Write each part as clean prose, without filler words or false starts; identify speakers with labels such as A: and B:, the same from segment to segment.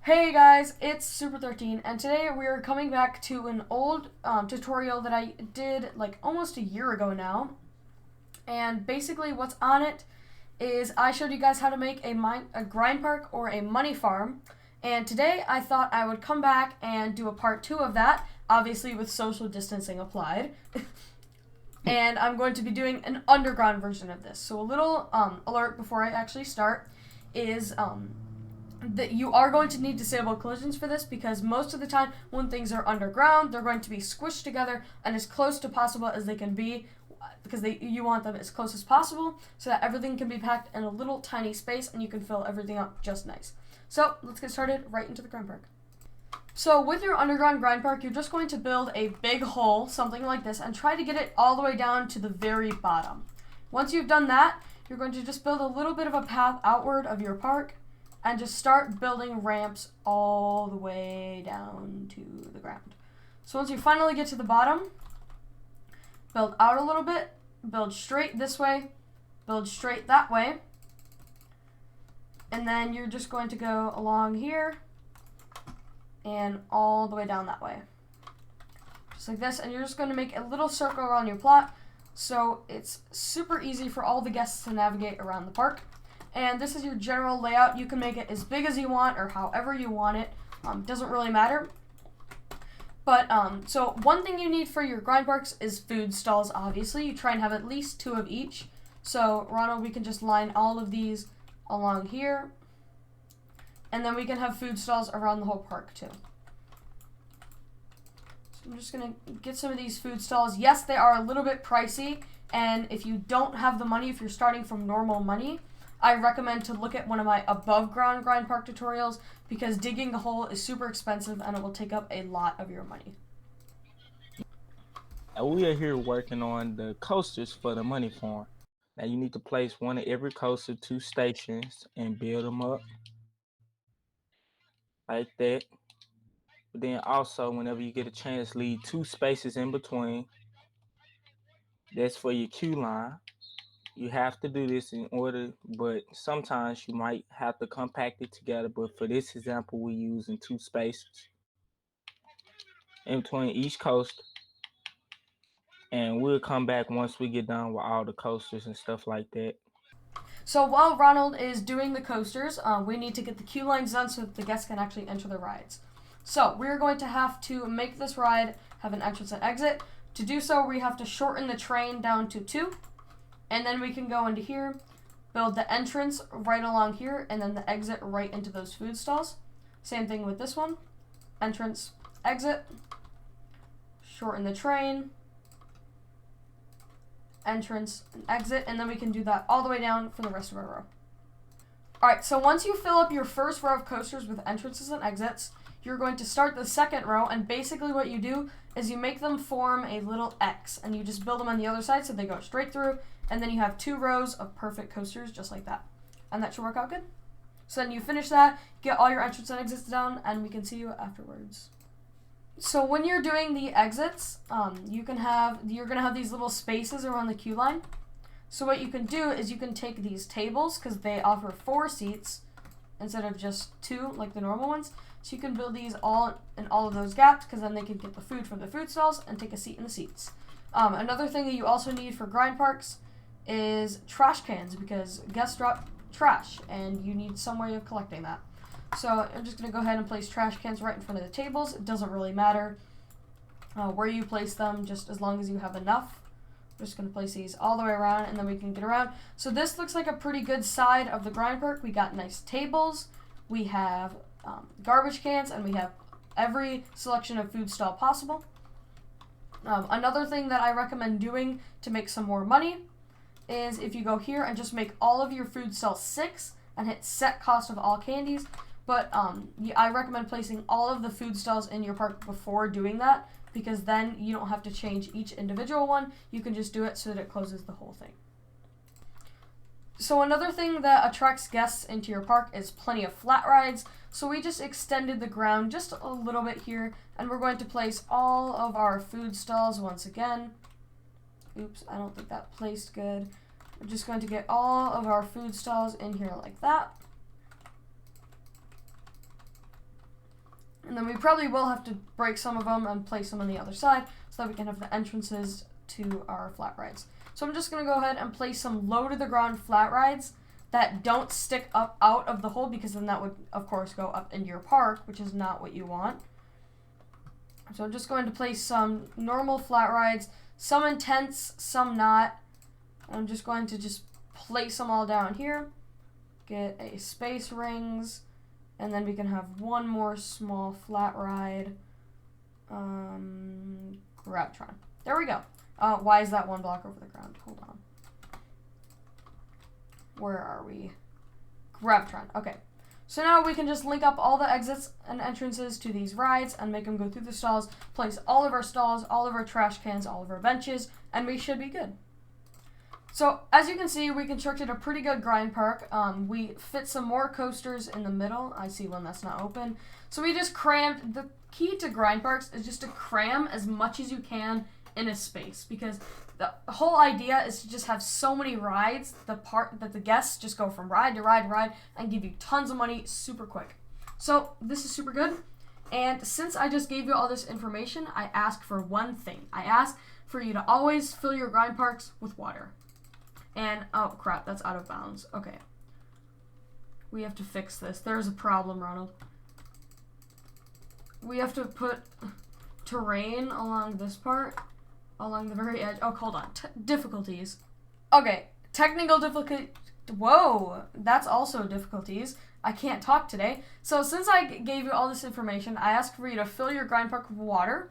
A: Hey guys, it's Super13, and today we are coming back to an old tutorial that I did like almost a year ago now. And basically, what's on it is I showed you guys how to make a grind park or a money farm. And today I thought I would come back and do a part 2 of that, obviously with social distancing applied. And I'm going to be doing an underground version of this. So, a little alert before I actually start is that you are going to need disable collisions for this because most of the time when things are underground, they're going to be squished together and as close to possible as they can be because you want them as close as possible so that everything can be packed in a little tiny space and you can fill everything up just nice. So let's get started right into the grind park. So with your underground grind park, you're just going to build a big hole, something like this, and try to get it all the way down to the very bottom. Once you've done that, you're going to just build a little bit of a path outward of your park and just start building ramps all the way down to the ground. So once you finally get to the bottom, build out a little bit, build straight this way, build straight that way, and then you're just going to go along here and all the way down that way. Just like this, and you're just going to make a little circle around your plot so it's super easy for all the guests to navigate around the park. And this is your general layout. You can make it as big as you want or however you want it. Doesn't really matter. But, so one thing you need for your grind parks is food stalls, obviously. You try and have at least 2 of each. So, Ronald, we can just line all of these along here. And then we can have food stalls around the whole park, too. So I'm just going to get some of these food stalls. Yes, they are a little bit pricey. And if you don't have the money, if you're starting from normal money, I recommend to look at one of my above ground grind park tutorials because digging a hole is super expensive and it will take up a lot of your money.
B: We are here working on the coasters for the money farm. Now you need to place one at every coaster, 2 stations, and build them up like that. But then also, whenever you get a chance, leave 2 spaces in between. That's for your queue line. You have to do this in order, but sometimes you might have to compact it together. But for this example, we're using 2 spaces in between each coaster. And we'll come back once we get done with all the coasters and stuff like that.
A: So while Ronald is doing the coasters, we need to get the queue lines done so that the guests can actually enter the rides. So we're going to have to make this ride have an entrance and exit. To do so, we have to shorten the train down to 2. And then we can go into here, build the entrance right along here, and then the exit right into those food stalls. Same thing with this one. Entrance, exit, shorten the train, entrance, and exit, and then we can do that all the way down for the rest of our row. Alright, so once you fill up your first row of coasters with entrances and exits, you're going to start the second row, and basically what you do is you make them form a little X, and you just build them on the other side so they go straight through, and then you have 2 rows of perfect coasters just like that. And that should work out good. So then you finish that, get all your entrance and exits down, and we can see you afterwards. So when you're doing the exits, you're gonna have these little spaces around the queue line. So what you can do is you can take these tables because they offer 4 seats instead of just 2 like the normal ones. So you can build these all in all of those gaps because then they can get the food from the food stalls and take a seat in the seats. Another thing that you also need for grind parks is trash cans because guests drop trash and you need some way of collecting that. So I'm just going to go ahead and place trash cans right in front of the tables. It doesn't really matter where you place them, just as long as you have enough. I'm just going to place these all the way around and then we can get around. So this looks like a pretty good side of the grind park. We got nice tables, we have garbage cans, and we have every selection of food stall possible. Another thing that I recommend doing to make some more money is if you go here and just make all of your food stalls 6 and hit set cost of all candies. But I recommend placing all of the food stalls in your park before doing that because then you don't have to change each individual one. You can just do it so that it closes the whole thing. So another thing that attracts guests into your park is plenty of flat rides. So we just extended the ground just a little bit here, and we're going to place all of our food stalls once again. Oops, I don't think that placed good. We're just going to get all of our food stalls in here like that. And then we probably will have to break some of them and place them on the other side so that we can have the entrances to our flat rides. So I'm just going to go ahead and place some low to the ground flat rides that don't stick up out of the hole, because then that would, of course, go up into your park, which is not what you want. So I'm just going to place some normal flat rides, some intense, some not. I'm just going to just place them all down here. Get a space rings, and then we can have one more small flat ride. Gravitron. There we go. Why is that one block over the ground? Hold on. Where are we? Gravitron. Okay. So now we can just link up all the exits and entrances to these rides and make them go through the stalls, place all of our stalls, all of our trash cans, all of our benches, and we should be good. So, as you can see, we constructed a pretty good grind park. We fit some more coasters in the middle. I see one that's not open. So we just crammed. The key to grind parks is just to cram as much as you can in a space, because the whole idea is to just have so many rides that the guests just go from ride to ride to ride and give you tons of money super quick. So this is super good. And since I just gave you all this information, I ask for one thing. I ask for you to always fill your grind parks with water. And, oh crap, that's out of bounds. Okay. We have to fix this. There's a problem, Ronald. We have to put terrain along this part, along the very edge. Oh, hold on. Difficulties. Okay, technical difficulty. Whoa, that's also difficulties. I can't talk today. So since I gave you all this information, I asked for you to fill your grind park with water,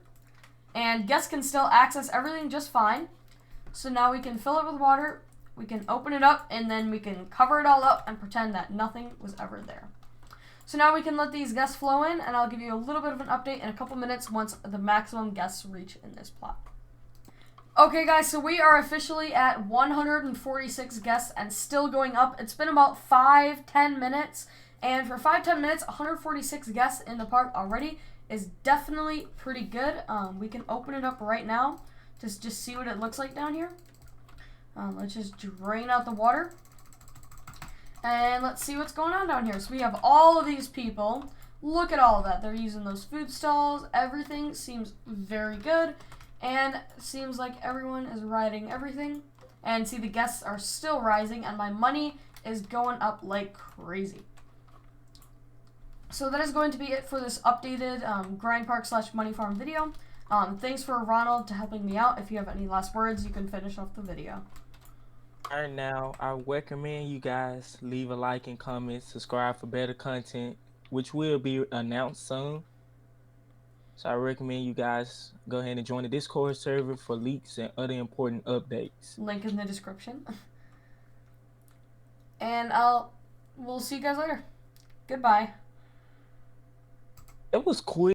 A: and guests can still access everything just fine. So now we can fill it with water. We can open it up, and then we can cover it all up and pretend that nothing was ever there. So now we can let these guests flow in, and I'll give you a little bit of an update in a couple minutes once the maximum guests reach in this plot. Okay, guys, so we are officially at 146 guests and still going up. It's been about 5-10 minutes, and for 5-10 minutes, 146 guests in the park already is definitely pretty good. We can open it up right now to just see what it looks like down here. Let's just drain out the water. And let's see what's going on down here. So we have all of these people. Look at all of that. They're using those food stalls. Everything seems very good. And seems like everyone is riding everything. And see, the guests are still rising. And my money is going up like crazy. So that is going to be it for this updated Grind Park / Money Farm video. Thanks for Ronald to helping me out. If you have any last words, you can finish off the video.
B: Alright, now I recommend you guys leave a like and comment, subscribe for better content, which will be announced soon. So I recommend you guys go ahead and join the Discord server for leaks and other important updates.
A: Link in the description. And we'll see you guys later. Goodbye.
B: It was quick.